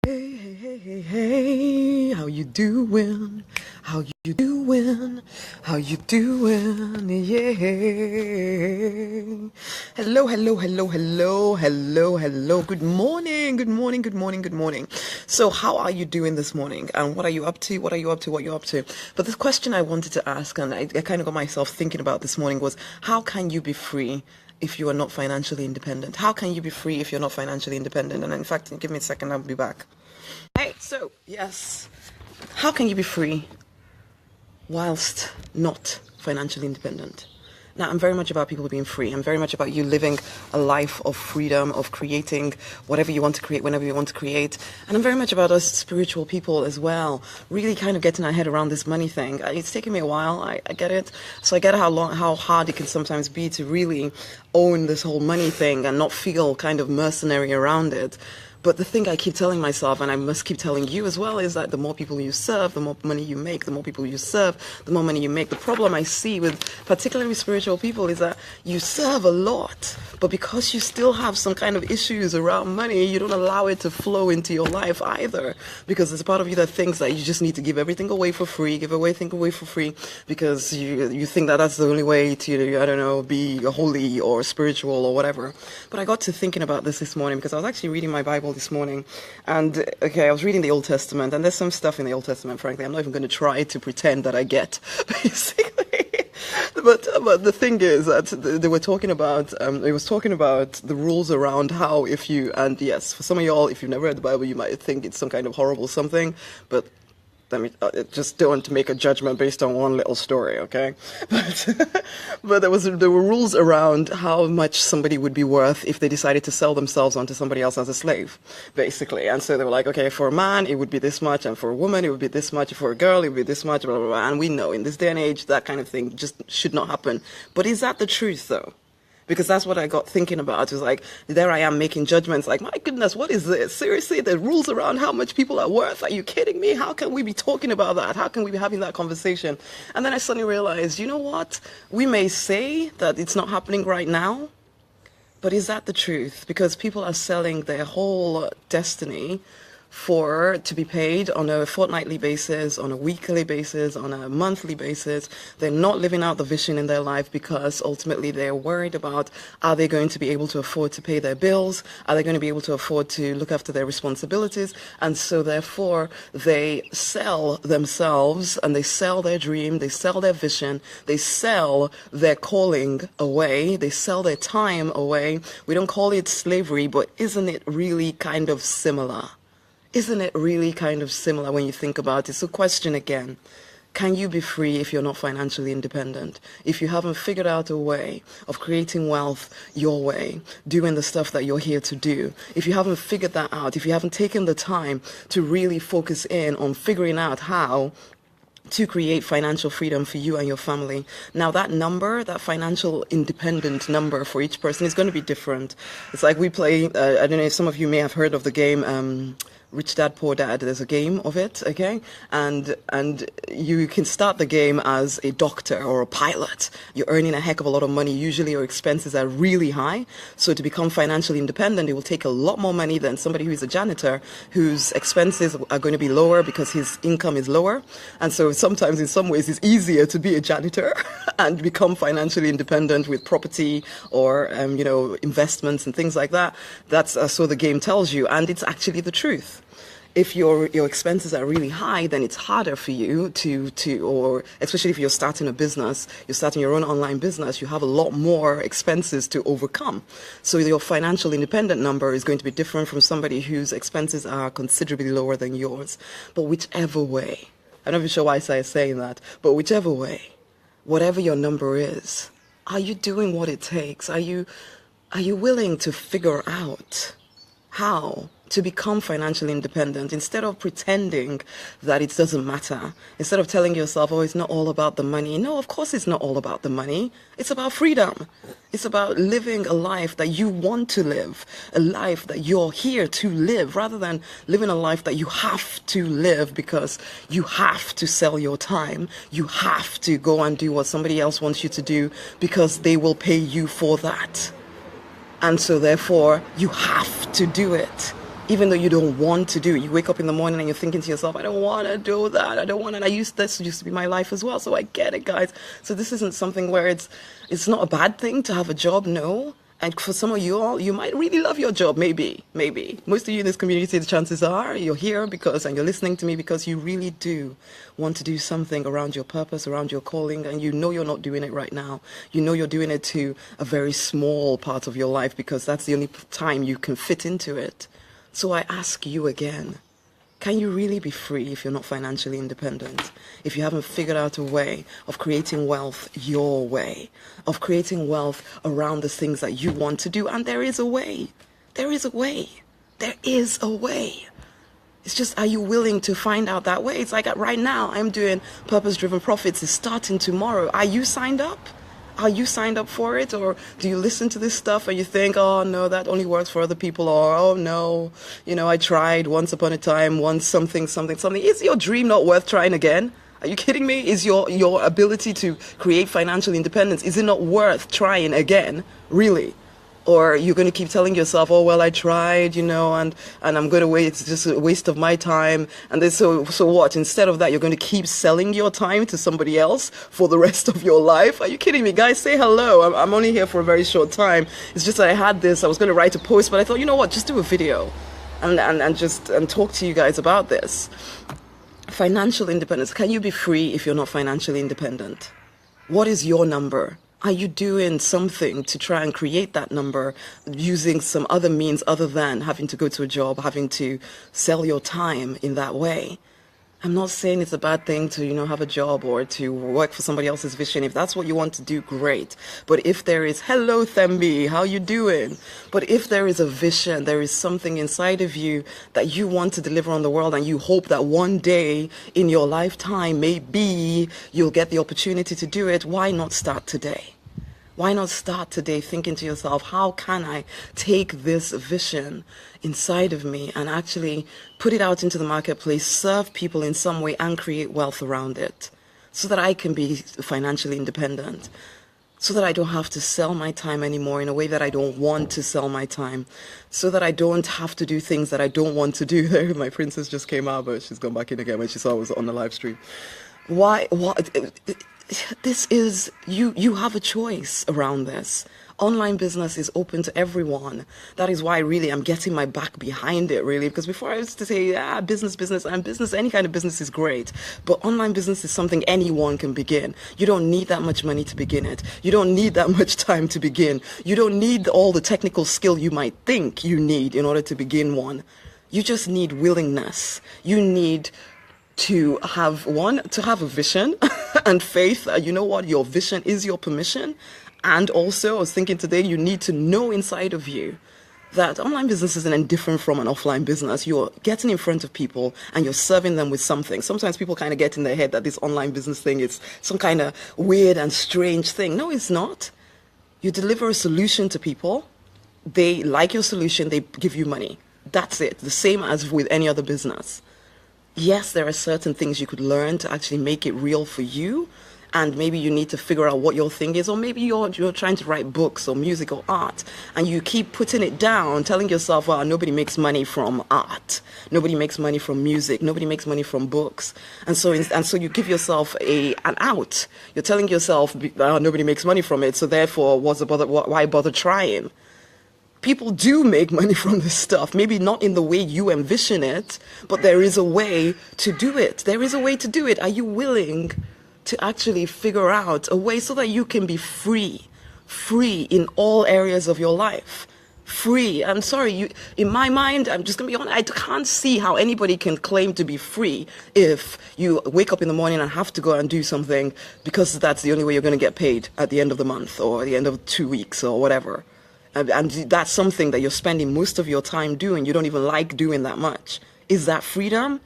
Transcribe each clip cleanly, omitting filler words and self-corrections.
Hey, hey, hey, hey, hey, how you doing? How you doing? How you doing? Yeah. Hello, hello, hello, hello, hello, hello. Good morning, good morning, good morning, good morning. So how are you doing this morning? And what are you up to? What are you up to? What are you up to? But this question I wanted to ask, and I kind of got myself thinking about this morning, was how can you be free if you are not financially independent? How can you be free if you're not financially independent? And in fact, give me a second, I'll be back. Hey, so yes, how can you be free whilst not financially independent? Now, I'm very much about people being free. I'm very much about you living a life of freedom, of creating whatever you want to create, whenever you want to create. And I'm very much about us spiritual people as well, really kind of getting our head around this money thing. It's taken me a while, I get it. So I get how hard it can sometimes be to really own this whole money thing and not feel kind of mercenary around it. But the thing I keep telling myself, and I must keep telling you as well, is that the more people you serve, the more money you make. The more people you serve, the more money you make. The problem I see with particularly spiritual people is that you serve a lot, but because you still have some kind of issues around money, you don't allow it to flow into your life either. Because there's a part of you that thinks that you just need to give everything away for free, because you think that that's the only way to, I don't know, be holy or spiritual or whatever. But I got to thinking about this morning because I was actually reading my Bible this morning, and I was reading the Old Testament, and there's some stuff in the Old Testament, frankly, I'm not even going to try to pretend that I get, basically. But the thing is that they were talking about, it was talking about the rules around how if you, and yes, for some of y'all, if you've never read the Bible, you might think it's some kind of horrible something, but let me just don't make a judgment based on one little story, okay? But there were rules around how much somebody would be worth if they decided to sell themselves onto somebody else as a slave, basically. And so they were like, okay, for a man it would be this much, and for a woman it would be this much, for a girl it would be this much, blah, blah, blah. And we know in this day and age that kind of thing just should not happen. But is that the truth though? Because that's what I got thinking about. It was like, there I am making judgments like, my goodness, what is this? Seriously, the rules around how much people are worth? Are you kidding me? How can we be talking about that? How can we be having that conversation? And then I suddenly realized, you know what? We may say that it's not happening right now, but is that the truth? Because people are selling their whole destiny to be paid on a fortnightly basis, on a weekly basis, on a monthly basis. They're not living out the vision in their life because ultimately they're worried about, are they going to be able to afford to pay their bills? Are they going to be able to afford to look after their responsibilities? And so therefore they sell themselves, and they sell their dream, they sell their vision, they sell their calling away, they sell their time away. We don't call it slavery, but isn't it really kind of similar? Isn't it really kind of similar when you think about it? So question again, can you be free if you're not financially independent? If you haven't figured out a way of creating wealth your way, doing the stuff that you're here to do, if you haven't figured that out, if you haven't taken the time to really focus in on figuring out how to create financial freedom for you and your family. Now that number, that financial independent number for each person is going to be different. It's like we play, I don't know if some of you may have heard of the game, Rich Dad, Poor Dad. There's a game of it, okay? And you can start the game as a doctor or a pilot. You're earning a heck of a lot of money. Usually your expenses are really high. So to become financially independent, it will take a lot more money than somebody who's a janitor, whose expenses are going to be lower because his income is lower. And so sometimes in some ways it's easier to be a janitor and become financially independent with property or, investments and things like that. That's so the game tells you, and it's actually the truth. If your expenses are really high, then it's harder for you or especially if you're starting a business, you're starting your own online business, you have a lot more expenses to overcome. So your financial independent number is going to be different from somebody whose expenses are considerably lower than yours. But whichever way, I'm not even sure why I'm saying that, but whichever way, whatever your number is, are you doing what it takes? Are you willing to figure out how to become financially independent instead of pretending that it doesn't matter, instead of telling yourself, oh, it's not all about the money? No, of course it's not all about the money. It's about freedom. It's about living a life that you want to live, a life that you're here to live, rather than living a life that you have to live because you have to sell your time. You have to go and do what somebody else wants you to do because they will pay you for that. And so therefore you have to do it. even though you don't want to do it. You wake up in the morning and you're thinking to yourself, I don't want to do that. I don't want to. This used to be my life as well. So I get it, guys. So this isn't something where it's not a bad thing to have a job. No. And for some of you all, you might really love your job. Maybe. Most of you in this community, the chances are you're here and you're listening to me because you really do want to do something around your purpose, around your calling, and you know you're not doing it right now. You know you're doing it to a very small part of your life because that's the only time you can fit into it. So I ask you again, can you really be free if you're not financially independent? If you haven't figured out a way of creating wealth your way, of creating wealth around the things that you want to do, and there is a way. There is a way. There is a way. It's just, are you willing to find out that way? It's like right now, I'm doing Purpose-Driven Profits. It's starting tomorrow. Are you signed up? Are you signed up for it? Or do you listen to this stuff and you think, oh no, that only works for other people, or oh no, I tried once upon a time, once something. Is your dream not worth trying again? Are you kidding me? Is your ability to create financial independence, is it not worth trying again? Really? Or you're going to keep telling yourself, oh, well, I tried, and I'm going to wait. It's just a waste of my time. And then so what? Instead of that, you're going to keep selling your time to somebody else for the rest of your life? Are you kidding me? Guys, say hello. I'm only here for a very short time. It's just that I was going to write a post, but I thought, you know what? Just do a video and talk to you guys about this. Financial independence. Can you be free if you're not financially independent? What is your number? Are you doing something to try and create that number using some other means other than having to go to a job, having to sell your time in that way? I'm not saying it's a bad thing to, have a job or to work for somebody else's vision. If that's what you want to do, great. But if there is, hello, Thembi, how you doing? But if there is a vision, there is something inside of you that you want to deliver on the world, and you hope that one day in your lifetime, maybe you'll get the opportunity to do it, why not start today? Why not start today thinking to yourself, how can I take this vision inside of me and actually put it out into the marketplace, serve people in some way, and create wealth around it so that I can be financially independent, so that I don't have to sell my time anymore in a way that I don't want to sell my time, so that I don't have to do things that I don't want to do. There, my princess just came out, but she's gone back in again when she saw I was on the live stream. Why? This is, you have a choice around this. Online business is open to everyone. That is why really I'm getting my back behind it, really, because before I used to say, business, and business, any kind of business is great, but online business is something anyone can begin. You don't need that much money to begin it. You don't need that much time to begin. You don't need all the technical skill you might think you need in order to begin one. You just need willingness. You need to have a vision and faith. You know what? Your vision is your permission. And also, I was thinking today, you need to know inside of you that online business isn't any different from an offline business. You're getting in front of people and you're serving them with something. Sometimes people kind of get in their head that this online business thing is some kind of weird and strange thing. No, it's not. You deliver a solution to people. They like your solution. They give you money. That's it. The same as with any other business. Yes, there are certain things you could learn to actually make it real for you, and maybe you need to figure out what your thing is, or maybe you're trying to write books or music or art, and you keep putting it down, telling yourself, well, nobody makes money from art, nobody makes money from music, nobody makes money from books, and so you give yourself an out. You're telling yourself, nobody makes money from it, so therefore, why bother trying? People do make money from this stuff. Maybe not in the way you envision it, but there is a way to do it. There is a way to do it. Are you willing to actually figure out a way so that you can be free in all areas of your life? Free. I'm sorry, in my mind, I'm just going to be honest, I can't see how anybody can claim to be free if you wake up in the morning and have to go and do something because that's the only way you're going to get paid at the end of the month or at the end of 2 weeks or whatever. And that's something that you're spending most of your time doing. You don't even like doing that much. Is that freedom?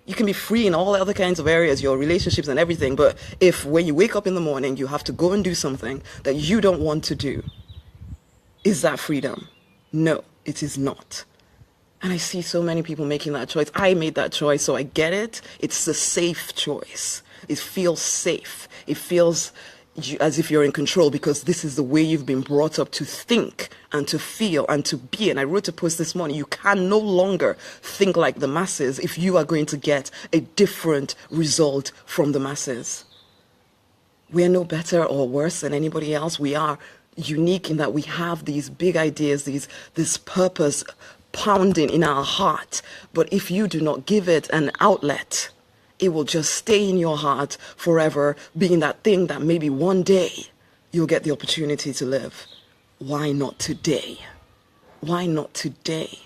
You can be free in all other kinds of areas, your relationships and everything. But if when you wake up in the morning, you have to go and do something that you don't want to do, is that freedom? No, it is not. And I see so many people making that choice. I made that choice, so I get it. It's a safe choice. It feels safe. It feels as if you're in control, because this is the way you've been brought up to think and to feel and to be. And I wrote a post this morning, you can no longer think like the masses if you are going to get a different result from the masses. We are no better or worse than anybody else. We are unique in that we have these big ideas, this purpose pounding in our heart. But if you do not give it an outlet, it will just stay in your heart forever, being that thing that maybe one day you'll get the opportunity to live. Why not today? Why not today?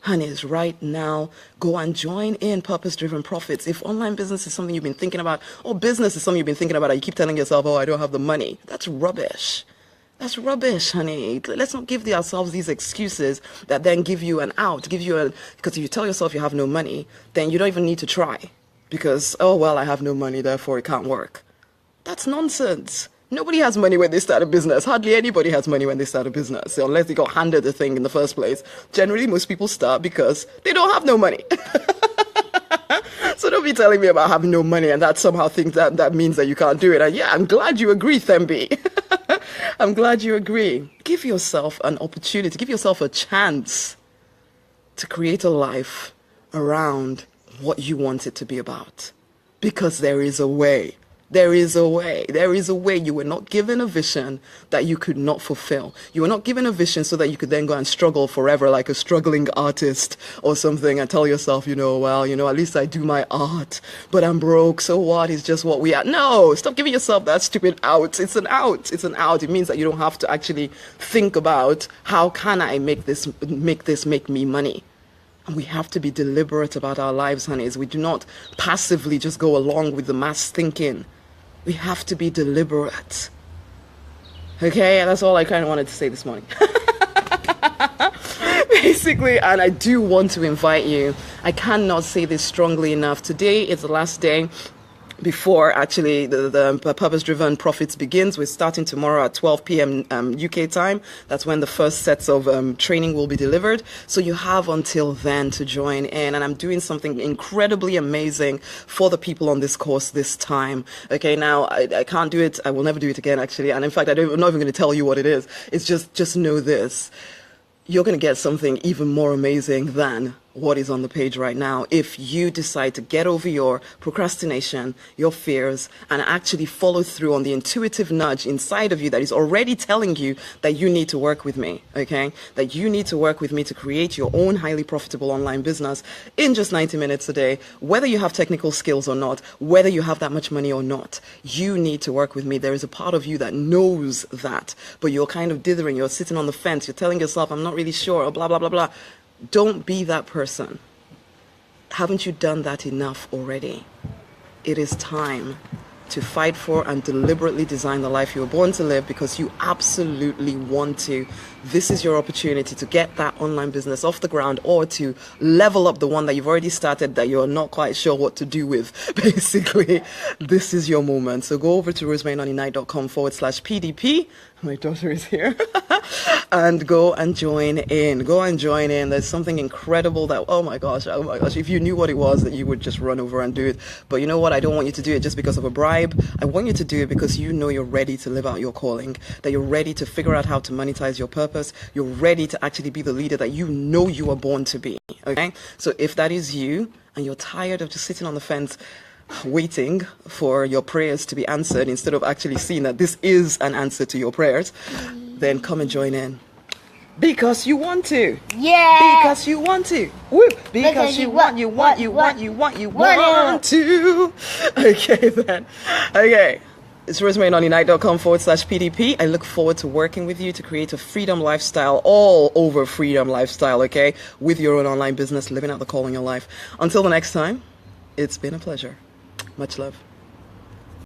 Honeys, right now, go and join in Purpose-Driven Profits. If online business is something you've been thinking about, or business is something you've been thinking about, and you keep telling yourself, oh, I don't have the money. That's rubbish. That's rubbish, honey. Let's not give ourselves these excuses that then give you an out, because if you tell yourself you have no money, then you don't even need to try. Because, oh, well, I have no money, therefore it can't work. That's nonsense. Nobody has money when they start a business. Hardly anybody has money when they start a business, so unless they got handed the thing in the first place. Generally, most people start because they don't have no money. So don't be telling me about having no money and that somehow thinks that means that you can't do it. And yeah, I'm glad you agree, Thembi. I'm glad you agree. Give yourself an opportunity, give yourself a chance to create a life around what you want it to be about. Because there is a way. There is a way. There is a way. You were not given a vision that you could not fulfill. You were not given a vision so that you could then go and struggle forever like a struggling artist or something and tell yourself, well, at least I do my art, but I'm broke, so what? It's just what we are. No, stop giving yourself that stupid out. It's an out. It's an out. It means that you don't have to actually think about how can I make this make me money. And we have to be deliberate about our lives, honeys. We do not passively just go along with the mass thinking. We have to be deliberate. Okay, and that's all I kind of wanted to say this morning. Basically, and I do want to invite you. I cannot say this strongly enough. Today is the last day before actually the Purpose-Driven Profits begins. We're starting tomorrow at 12 p.m. UK time. That's when the first sets of training will be delivered. So you have until then to join in. And I'm doing something incredibly amazing for the people on this course this time. Okay, now I can't do it. I will never do it again, actually. And in fact, I'm not even going to tell you what it is. It's just know this. You're going to get something even more amazing than what is on the page right now if you decide to get over your procrastination, your fears, and actually follow through on the intuitive nudge inside of you that is already telling you that you need to work with me, okay? That you need to work with me to create your own highly profitable online business in just 90 minutes a day, whether you have technical skills or not, whether you have that much money or not. You need to work with me. There is a part of you that knows that, but you're kind of dithering, you're sitting on the fence, you're telling yourself, I'm not really sure, or blah, blah, blah, blah. Don't be that person. Haven't you done that enough already? It is time to fight for and deliberately design the life you were born to live because you absolutely want to. This is your opportunity to get that online business off the ground or to level up the one that you've already started that you're not quite sure what to do with. Basically, this is your moment. So go over to rosemarynoninnight.com/PDP. My daughter is here. And go and join in. Go and join in. There's something incredible that, oh my gosh, if you knew what it was, that you would just run over and do it. But you know what? I don't want you to do it just because of a bribe. I want you to do it because you know you're ready to live out your calling, that you're ready to figure out how to monetize your purpose. You're ready to actually be the leader that you know you are born to be. Okay? So if that is you and you're tired of just sitting on the fence, waiting for your prayers to be answered instead of actually seeing that this is an answer to your prayers, then come and join in. Because you want to. Yeah. Because you want to. Woo. Because you want to. Okay then. Okay. It's rosemarynoninnight.com/PDP. I look forward to working with you to create a freedom lifestyle, all over freedom lifestyle, okay? With your own online business, living out the call in your life. Until the next time, it's been a pleasure. Much love.